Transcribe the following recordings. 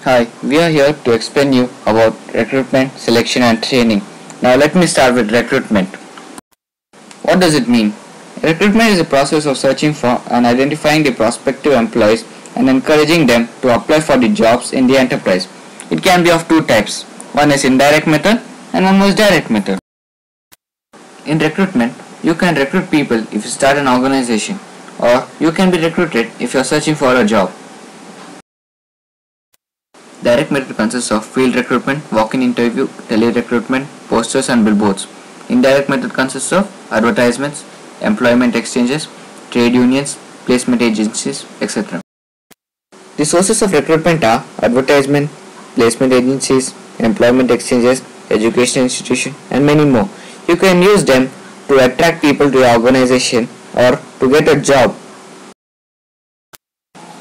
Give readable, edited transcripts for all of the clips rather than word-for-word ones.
Hi, we are here to explain you about recruitment, selection and training. Now let me start with recruitment. What does it mean? Recruitment is the process of searching for and identifying the prospective employees and encouraging them to apply for the jobs in the enterprise. It can be of two types. One is indirect method and one is direct method. In recruitment, you can recruit people if you start an organization, or you can be recruited if you are searching for a job. Direct method consists of field recruitment, walk-in interview, tele-recruitment, posters and billboards. Indirect method consists of advertisements, employment exchanges, trade unions, placement agencies, etc. The sources of recruitment are advertisement, placement agencies, employment exchanges, education institution and many more. You can use them to attract people to your organization or to get a job.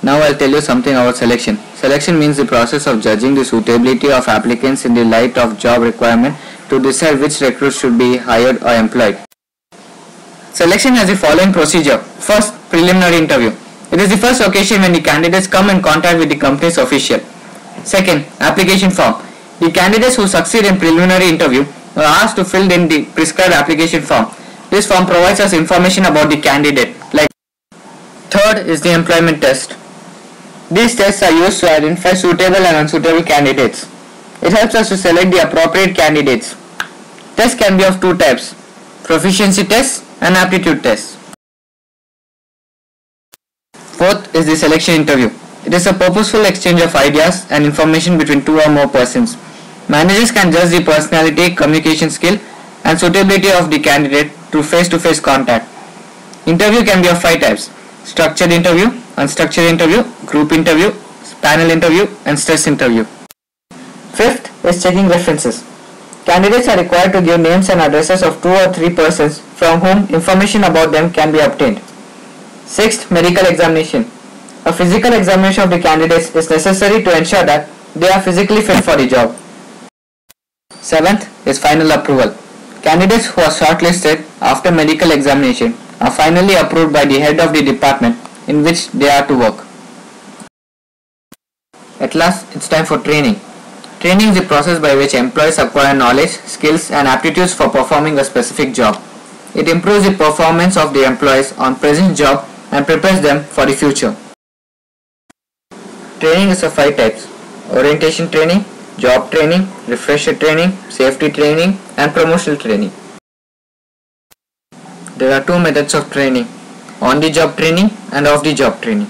Now I'll tell you something about selection. Selection means the process of judging the suitability of applicants in the light of job requirement to decide which recruits should be hired or employed. Selection has the following procedure. First, preliminary interview. It is the first occasion when the candidates come in contact with the company's official. Second, application form. The candidates who succeed in preliminary interview are asked to fill in the prescribed application form. This form provides us information about the candidate. Third is the employment test. These tests are used to identify suitable and unsuitable candidates. It helps us to select the appropriate candidates. Tests can be of two types: proficiency tests and aptitude tests. Fourth is the selection interview. It is a purposeful exchange of ideas and information between two or more persons. Managers can judge the personality, communication skill and suitability of the candidate through face-to-face contact. Interview can be of five types: structured interview, unstructured interview, group interview, panel interview and stress interview. Fifth is checking references. Candidates are required to give names and addresses of two or three persons from whom information about them can be obtained. Sixth, medical examination. A physical examination of the candidates is necessary to ensure that they are physically fit for the job. Seventh is final approval. Candidates who are shortlisted after medical examination are finally approved by the head of the department in which they are to work. At last, it's time for training. Training is the process by which employees acquire knowledge, skills and aptitudes for performing a specific job. It improves the performance of the employees on present job and prepares them for the future. Training is of five types: orientation training, job training, refresher training, safety training and promotional training. There are two methods of training: on-the-job training and off-the-job training.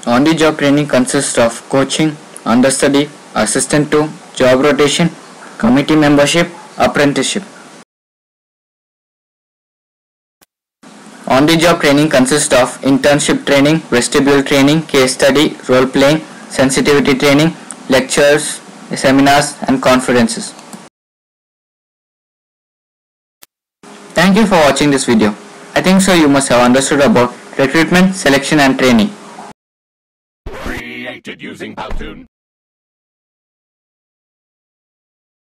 On-the-job training consists of coaching, understudy, assistant to, job rotation, committee membership, apprenticeship. On-the-job training consists of internship training, vestibule training, case study, role-playing, sensitivity training, lectures, seminars and conferences. Thank you for watching this video. I think so you must have understood about recruitment, selection and training. Created using Powtoon.